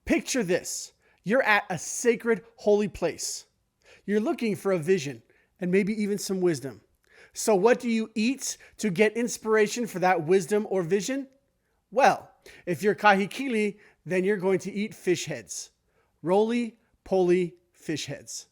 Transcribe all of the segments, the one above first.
Picture this. You're at a sacred, holy place. You're looking for a vision and maybe even some wisdom. So what do you eat to get inspiration for that wisdom or vision? Well, if you're Kahekili, then you're going to eat fish heads. Roly-poly fish heads.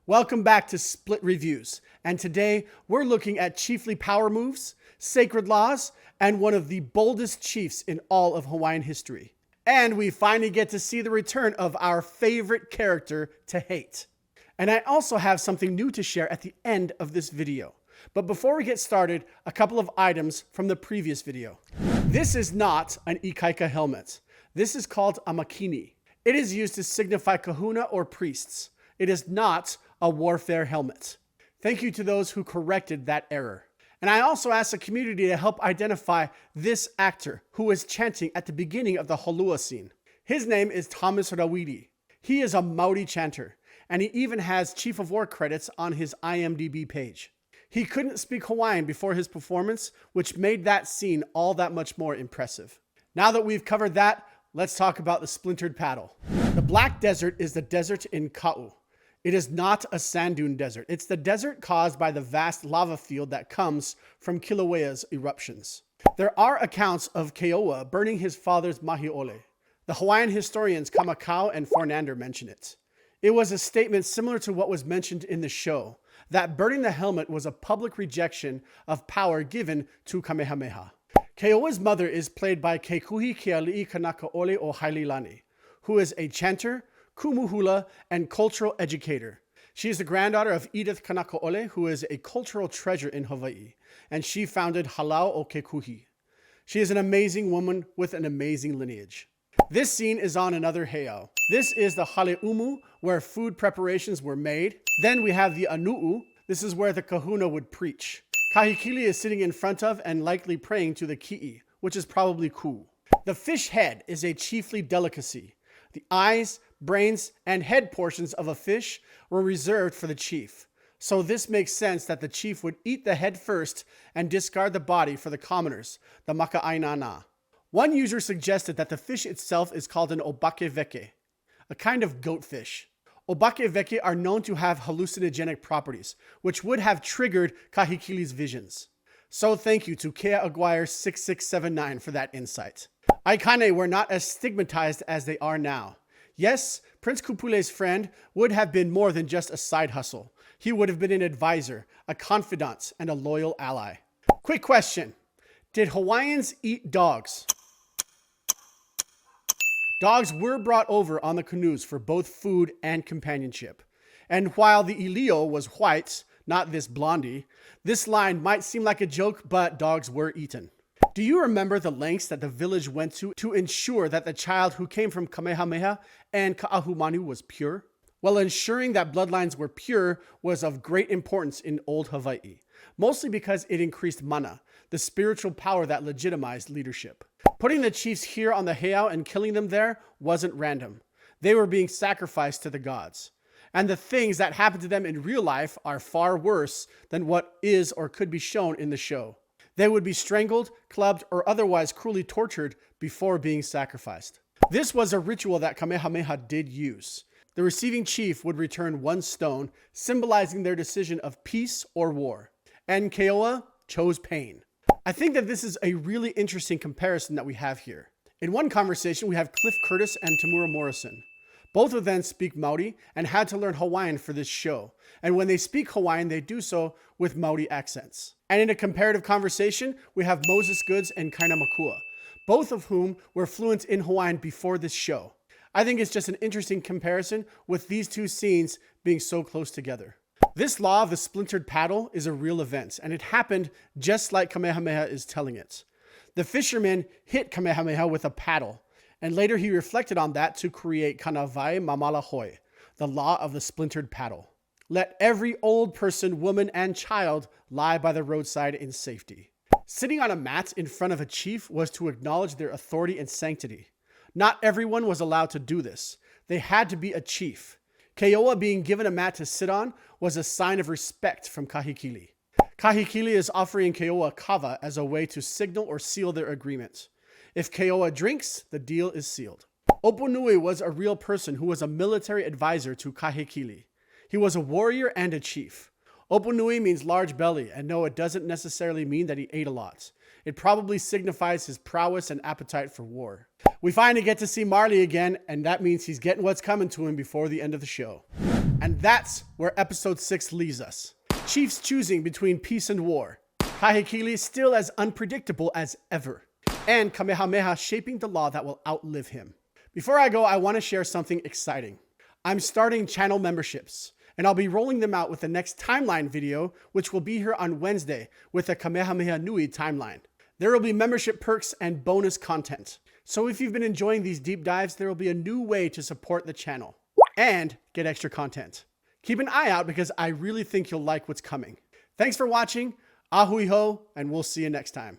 Welcome back to Split Reviews, and today we're looking at chiefly power moves, sacred laws, and one of the boldest chiefs in all of Hawaiian history. And we finally get to see the return of our favorite character to hate. And I also have something new to share at the end of this video. But before we get started, a couple of items from the previous video. This is not an ikaika helmet. This is called a makini. It is used to signify kahuna or priests. It is not a warfare helmet. Thank you to those who corrected that error. And I also asked the community to help identify this actor who is chanting at the beginning of the holua scene. His name is Thomas Rawidi. He is a Maori chanter, and he even has Chief of War credits on his IMDb page. He couldn't speak Hawaiian before his performance, which made that scene all that much more impressive. Now that we've covered that, let's talk about the Splintered Paddle. The Black Desert is the desert in Keōua. It is not a sand dune desert. It's the desert caused by the vast lava field that comes from Kilauea's eruptions. There are accounts of Keōua burning his father's mahiole. The Hawaiian historians Kamakau and Fornander mention it. It was a statement similar to what was mentioned in the show, that burning the helmet was a public rejection of power given to Kamehameha. Keōua's mother is played by Kekuhi Keali'i Kanakaole o Haililani, who is a chanter, kumuhula, and cultural educator. She is the granddaughter of Edith Kanakaole, who is a cultural treasure in Hawaii, and she founded Halau o Kekuhi. She is an amazing woman with an amazing lineage. This scene is on another heiau. This is the haleumu, where food preparations were made. Then we have the anu'u. This is where the kahuna would preach. Kahekili is sitting in front of and likely praying to the ki'i, which is probably ku. The fish head is a chiefly delicacy. The eyes, brains, and head portions of a fish were reserved for the chief. So this makes sense that the chief would eat the head first and discard the body for the commoners, the maka'ainana. One user suggested that the fish itself is called an obakeveke, a kind of goatfish. Obakeveke are known to have hallucinogenic properties, which would have triggered Kahekili's visions. So thank you to Kea Aguirre 6679 for that insight. Aikane were not as stigmatized as they are now. Yes, Prince Kupule's friend would have been more than just a side hustle. He would have been an advisor, a confidant, and a loyal ally. Quick question. Did Hawaiians eat dogs? Dogs were brought over on the canoes for both food and companionship. And while the ilio was white, not this blondie, this line might seem like a joke, but dogs were eaten. Do you remember the lengths that the village went to ensure that the child who came from Kamehameha and Ka'ahumanu was pure? Well, ensuring that bloodlines were pure was of great importance in old Hawaii, mostly because it increased mana, the spiritual power that legitimized leadership. Putting the chiefs here on the heiau and killing them there wasn't random. They were being sacrificed to the gods. And the things that happened to them in real life are far worse than what is or could be shown in the show. They would be strangled, clubbed, or otherwise cruelly tortured before being sacrificed. This was a ritual that Kamehameha did use. The receiving chief would return one stone, symbolizing their decision of peace or war. And Keōua chose pain. I think that this is a really interesting comparison that we have here. In one conversation, we have Cliff Curtis and Tamura Morrison. Both of them speak Maori and had to learn Hawaiian for this show. And when they speak Hawaiian, they do so with Maori accents. And in a comparative conversation, we have Moses Goods and Kaina Makua, both of whom were fluent in Hawaiian before this show. I think it's just an interesting comparison with these two scenes being so close together. This law of the Splintered Paddle is a real event, and it happened just like Kamehameha is telling it. The fisherman hit Kamehameha with a paddle, and later he reflected on that to create Kanawai Mamalahoi, the law of the Splintered Paddle. Let every old person, woman, and child lie by the roadside in safety. Sitting on a mat in front of a chief was to acknowledge their authority and sanctity. Not everyone was allowed to do this. They had to be a chief. Keōua being given a mat to sit on was a sign of respect from Kahekili. Kahekili is offering Keōua kava as a way to signal or seal their agreement. If Keōua drinks, the deal is sealed. Opunui was a real person who was a military advisor to Kahekili. He was a warrior and a chief. Opunui means large belly, and no, it doesn't necessarily mean that he ate a lot. It probably signifies his prowess and appetite for war. We finally get to see Marley again, and that means he's getting what's coming to him before the end of the show. And that's where episode 6 leaves us. Chiefs choosing between peace and war. Kahekili still as unpredictable as ever. And Kamehameha shaping the law that will outlive him. Before I go, I want to share something exciting. I'm starting channel memberships, and I'll be rolling them out with the next timeline video, which will be here on Wednesday with a Kamehameha Nui timeline. There will be membership perks and bonus content. So if you've been enjoying these deep dives, there will be a new way to support the channel and get extra content. Keep an eye out because I really think you'll like what's coming. Thanks for watching. Ahui ho, and we'll see you next time.